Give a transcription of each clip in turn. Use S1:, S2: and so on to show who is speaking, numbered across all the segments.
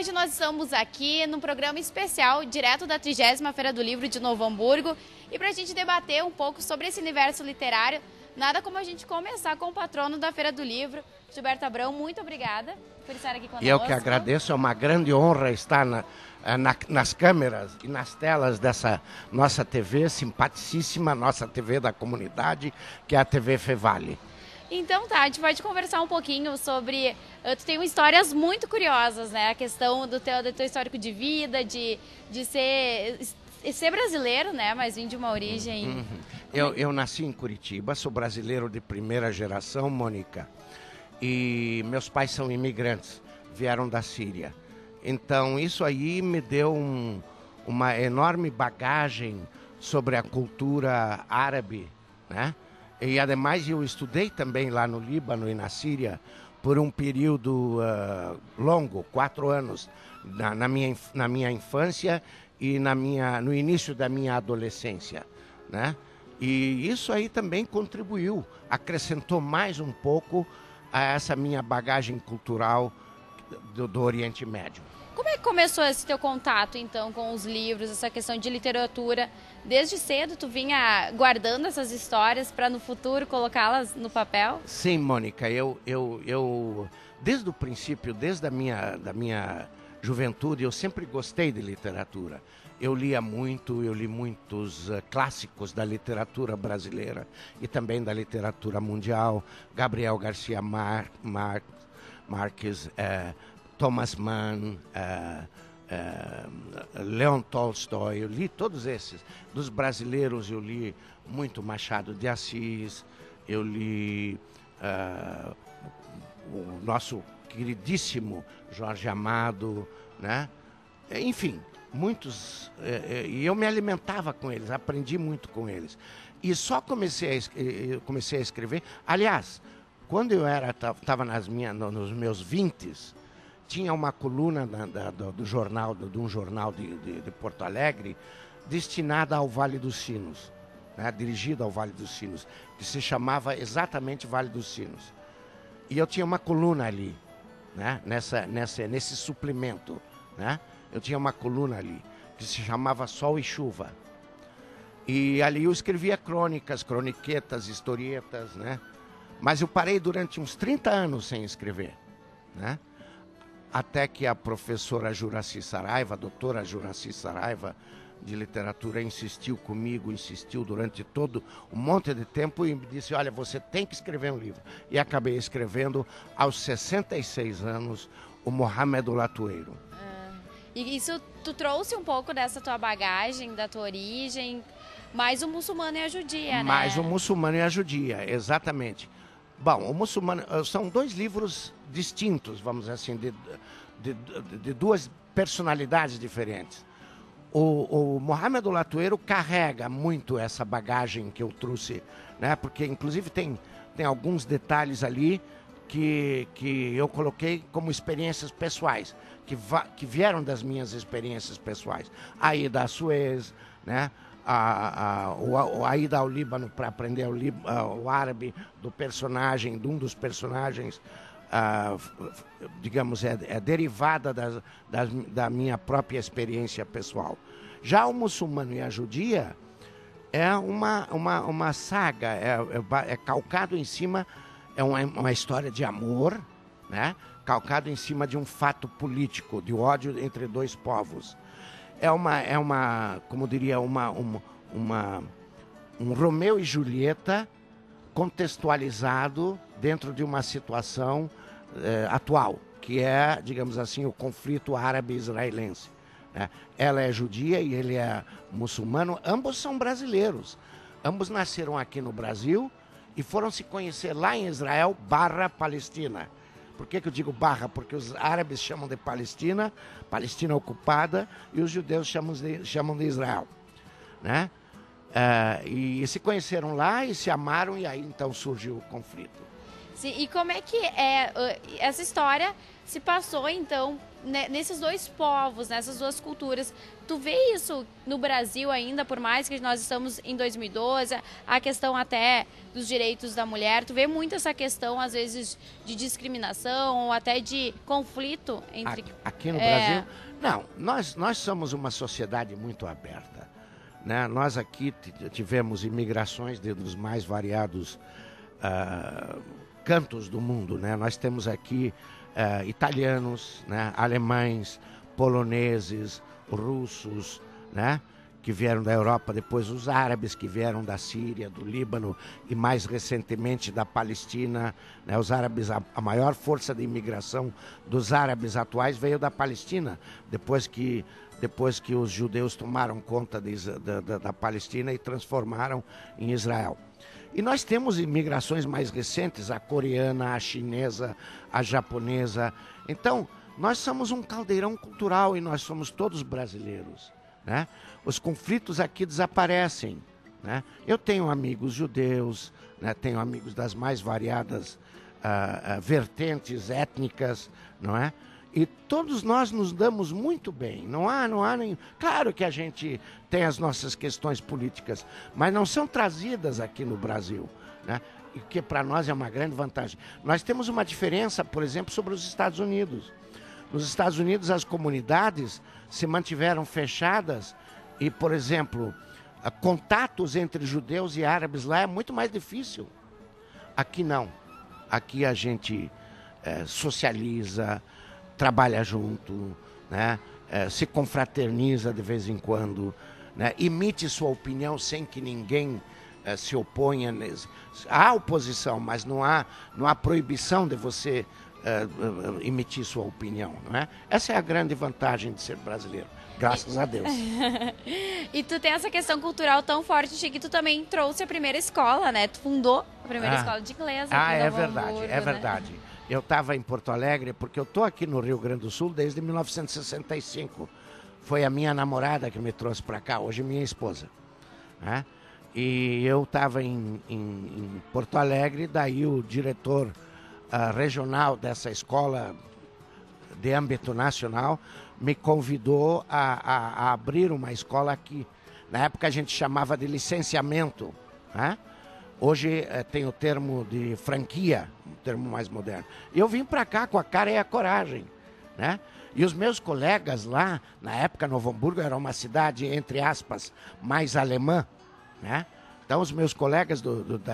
S1: hoje nós estamos aqui num programa especial, direto da 30ª Feira do Livro de Novo Hamburgo. E para a gente debater um pouco sobre esse universo literário, nada como a gente começar com o patrono da Feira do Livro, Gilberto Abrão. Muito obrigada por estar aqui conosco.
S2: Eu que agradeço, é uma grande honra estar nas câmeras e nas telas dessa nossa TV simpaticíssima, nossa TV da comunidade, que é a TV Fevale.
S1: Então tá, a gente pode conversar um pouquinho sobre... Tu tem histórias muito curiosas, né? A questão do teu histórico de vida, de ser brasileiro, né? Mas vim de uma origem...
S2: Eu nasci em Curitiba, sou brasileiro de primeira geração, Mônica. E meus pais são imigrantes, vieram da Síria. Então isso aí me deu uma enorme bagagem sobre a cultura árabe, né? E, ademais, eu estudei também lá no Líbano e na Síria por um período longo, 4 anos, na minha infância e no início da minha adolescência, né? E isso aí também contribuiu, acrescentou mais um pouco a essa minha bagagem cultural do Oriente Médio.
S1: Como é que começou esse teu contato, então, com os livros, essa questão de literatura? Desde cedo tu vinha guardando essas histórias para no futuro colocá-las no papel?
S2: Sim, Mônica, eu desde o princípio, desde a minha juventude, eu sempre gostei de literatura. Eu li muitos clássicos da literatura brasileira e também da literatura mundial, Gabriel Garcia Marques, Thomas Mann, Leon Tolstói, eu li todos esses. Dos brasileiros eu li muito Machado de Assis, eu li o nosso queridíssimo Jorge Amado, né? Enfim, muitos, e eu me alimentava com eles, aprendi muito com eles. E só comecei a escrever, aliás, quando eu estava nos meus 20s, tinha uma coluna de um jornal de Porto Alegre destinada ao Vale dos Sinos, né, dirigida ao Vale dos Sinos, que se chamava exatamente Vale dos Sinos. E eu tinha uma coluna ali, né, nesse suplemento, né, eu tinha uma coluna ali que se chamava Sol e Chuva. E ali eu escrevia crônicas, croniquetas, historietas, né? Mas eu parei durante uns 30 anos sem escrever, né? Até que a professora Juraci Saraiva, a doutora Juraci Saraiva, de literatura, insistiu durante todo um monte de tempo e me disse, olha, você tem que escrever um livro. E acabei escrevendo, aos 66 anos, o Mohamed o Latueiro.
S1: E isso, tu trouxe um pouco dessa tua bagagem, da tua origem, mais o Muçulmano e a Judia, né?
S2: Mais o Muçulmano e a Judia, exatamente. Bom, o Muçulmano são 2 livros distintos, vamos dizer assim, de 2 personalidades diferentes. O Mohamed o Latueiro carrega muito essa bagagem que eu trouxe, né? Porque inclusive tem alguns detalhes ali que eu coloquei como experiências pessoais, que vieram das minhas experiências pessoais. A ida a Suez, né? A ida ao Líbano para aprender o árabe de um dos personagens, digamos, é derivada da minha própria experiência pessoal. Já o Muçulmano e a Judia é uma saga, é calcado em cima, é uma história de amor, né? Calcado em cima de um fato político, de ódio entre 2 povos. Como diria, um Romeu e Julieta contextualizado dentro de uma situação atual, que é, digamos assim, o conflito árabe-israelense, né? Ela é judia e ele é muçulmano, ambos são brasileiros. Ambos nasceram aqui no Brasil e foram se conhecer lá em Israel /Palestina. Por que eu digo barra? Porque os árabes chamam de Palestina ocupada, e os judeus chamam de Israel, né? E se conheceram lá e se amaram, e aí então surgiu o conflito.
S1: Sim, e como é que essa história se passou, então, nesses dois povos, nessas duas culturas? Tu vê isso no Brasil ainda, por mais que nós estamos em 2012, a questão até dos direitos da mulher, tu vê muito essa questão, às vezes, de discriminação ou até de conflito entre...
S2: Aqui no Brasil? Não, nós somos uma sociedade muito aberta, né? Nós aqui tivemos imigrações dos mais variados cantos do mundo, né? Nós temos aqui italianos, né? Alemães, poloneses, russos, né? Que vieram da Europa, depois os árabes que vieram da Síria, do Líbano e mais recentemente da Palestina, né? Os árabes, a maior força de imigração dos árabes atuais veio da Palestina, depois que os judeus tomaram conta da Palestina e transformaram em Israel. E nós temos imigrações mais recentes, a coreana, a chinesa, a japonesa. Então, nós somos um caldeirão cultural e nós somos todos brasileiros, né? Os conflitos aqui desaparecem, né? Eu tenho amigos judeus, né? Tenho amigos das mais variadas vertentes étnicas, não é? E todos nós nos damos muito bem. Não há nem... Claro que a gente tem as nossas questões políticas, mas não são trazidas aqui no Brasil, né? E que para nós é uma grande vantagem. Nós temos uma diferença, por exemplo, sobre os Estados Unidos. Nos Estados Unidos, as comunidades se mantiveram fechadas e, por exemplo, contatos entre judeus e árabes lá é muito mais difícil. Aqui não. Aqui a gente socializa, trabalha junto, né? Se confraterniza de vez em quando, né? Emite sua opinião sem que ninguém se oponha. Há oposição, mas não há proibição de você emitir sua opinião, não é? Essa é a grande vantagem de ser brasileiro, graças a Deus.
S1: E tu tem essa questão cultural tão forte que tu também trouxe a primeira escola, né? Tu fundou a primeira escola de inglês aqui em Novo Hamburgo,
S2: é verdade. Eu estava em Porto Alegre porque eu estou aqui no Rio Grande do Sul desde 1965. Foi a minha namorada que me trouxe para cá, hoje minha esposa, né? E eu estava em Porto Alegre, daí o diretor regional dessa escola de âmbito nacional me convidou a abrir uma escola aqui. Na época a gente chamava de licenciamento, né? Hoje tem o termo de franquia, um termo mais moderno. E eu vim para cá com a cara e a coragem, né? E os meus colegas lá, na época Novo Hamburgo era uma cidade, entre aspas, mais alemã, né? Então os meus colegas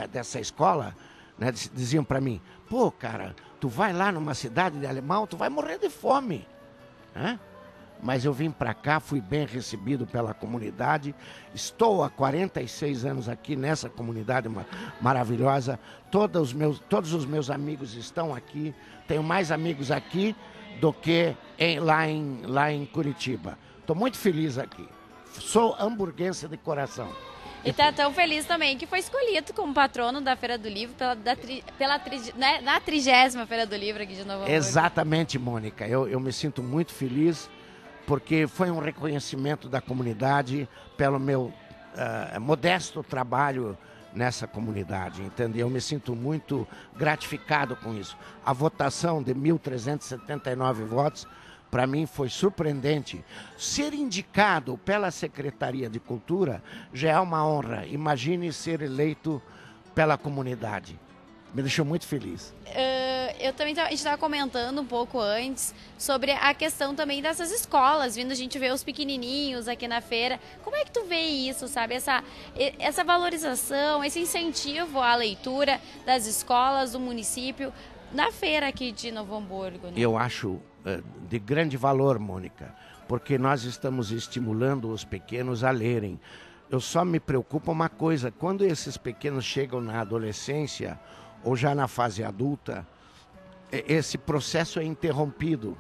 S2: dessa escola, né, diziam para mim: pô, cara, tu vai lá numa cidade de alemão, tu vai morrer de fome, né? Mas eu vim para cá, fui bem recebido pela comunidade, estou há 46 anos aqui nessa comunidade maravilhosa, todos os meus amigos estão aqui, tenho mais amigos aqui do que lá em Curitiba. Estou muito feliz aqui, sou hamburguense de coração.
S1: E tá tão feliz também que foi escolhido como patrono da Feira do Livro na 30ª Feira do Livro aqui de Novo Hamburgo.
S2: Exatamente, Mônica. Eu me sinto muito feliz porque foi um reconhecimento da comunidade pelo meu modesto trabalho nessa comunidade, entendeu? Eu me sinto muito gratificado com isso. A votação de 1.379 votos, para mim foi surpreendente. Ser indicado pela Secretaria de Cultura já é uma honra. Imagine ser eleito pela comunidade. Me deixou muito feliz.
S1: Eu também, a gente estava comentando um pouco antes sobre a questão também dessas escolas, vindo a gente ver os pequenininhos aqui na feira. Como é que tu vê isso, sabe? Essa valorização, esse incentivo à leitura das escolas, do município, na feira aqui de Novo Hamburgo, né?
S2: Eu acho de grande valor, Mônica, porque nós estamos estimulando os pequenos a lerem. Eu só me preocupo uma coisa: quando esses pequenos chegam na adolescência ou já na fase adulta, esse processo é interrompido.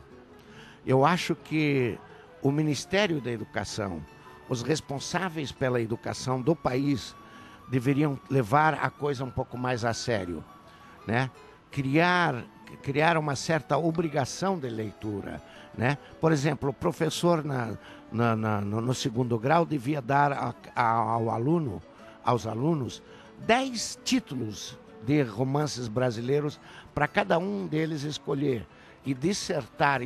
S2: Eu acho que o Ministério da Educação, os responsáveis pela educação do país, deveriam levar a coisa um pouco mais a sério, né? Criar uma certa obrigação de leitura, né? Por exemplo, o professor no segundo grau devia dar aos alunos 10 títulos de romances brasileiros para cada um deles escolher e dissertar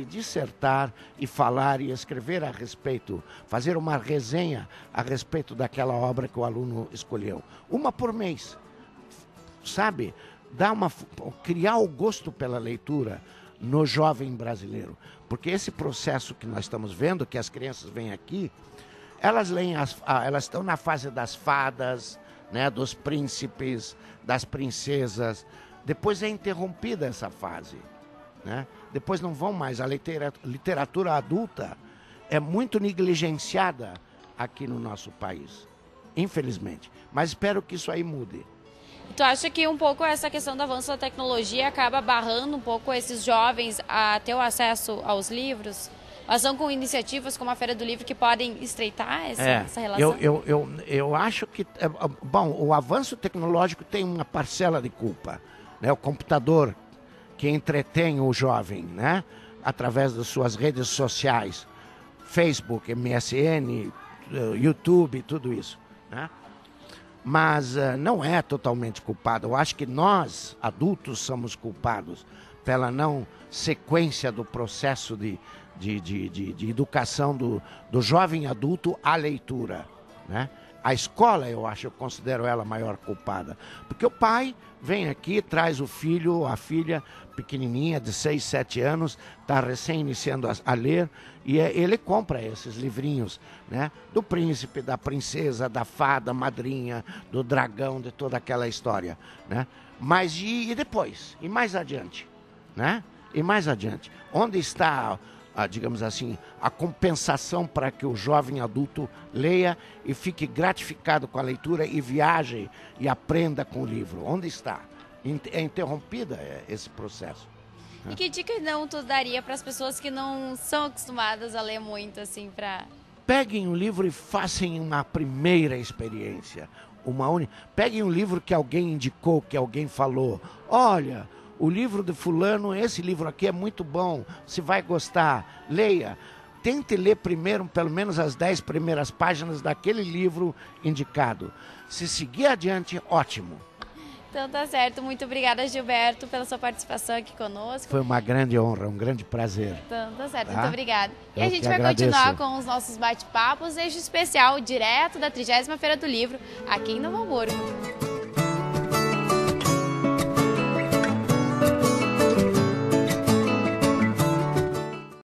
S2: e falar e escrever a respeito, fazer uma resenha a respeito daquela obra que o aluno escolheu. Uma por mês, sabe? Criar o gosto pela leitura no jovem brasileiro. Porque esse processo que nós estamos vendo, que as crianças vêm aqui, elas estão na fase das fadas, né, dos príncipes, das princesas. Depois é interrompida essa fase, né? Depois não vão mais. A literatura adulta é muito negligenciada aqui no nosso país, infelizmente. Mas espero que isso aí mude.
S1: Tu acha que um pouco essa questão do avanço da tecnologia acaba barrando um pouco esses jovens a ter o acesso aos livros? Mas são com iniciativas como a Feira do Livro que podem estreitar essa relação?
S2: Eu acho que... Bom, o avanço tecnológico tem uma parcela de culpa, né? O computador que entretém o jovem, né? Através das suas redes sociais, Facebook, MSN, YouTube, tudo isso, né? Mas não é totalmente culpado. Eu acho que nós, adultos, somos culpados pela não sequência do processo de educação do jovem adulto à leitura, né? A escola, eu considero ela a maior culpada. Porque o pai vem aqui, traz o filho, a filha pequenininha, de 6, 7 anos, está recém iniciando a ler, e ele compra esses livrinhos, né? Do príncipe, da princesa, da fada, madrinha, do dragão, de toda aquela história, né? Mas e depois? E mais adiante, né? E mais adiante? Onde está... digamos assim, a compensação para que o jovem adulto leia e fique gratificado com a leitura e viaje e aprenda com o livro? Onde está? É interrompida esse processo.
S1: E que dica não tu daria para as pessoas que não são acostumadas a ler muito, assim, para...
S2: Peguem um livro e façam uma primeira experiência. Peguem um livro que alguém indicou, que alguém falou. Olha... O livro de fulano, esse livro aqui é muito bom, você vai gostar, leia. Tente ler primeiro, pelo menos as 10 primeiras páginas daquele livro indicado. Se seguir adiante, ótimo.
S1: Então tá certo, muito obrigada, Gilberto, pela sua participação aqui conosco.
S2: Foi uma grande honra, um grande prazer.
S1: Então tá certo, muito obrigada. E
S2: Eu
S1: a gente
S2: que
S1: vai
S2: agradeço.
S1: continuar com os nossos bate-papos, este especial direto da 30ª Feira do Livro, aqui em Novo Hamburgo.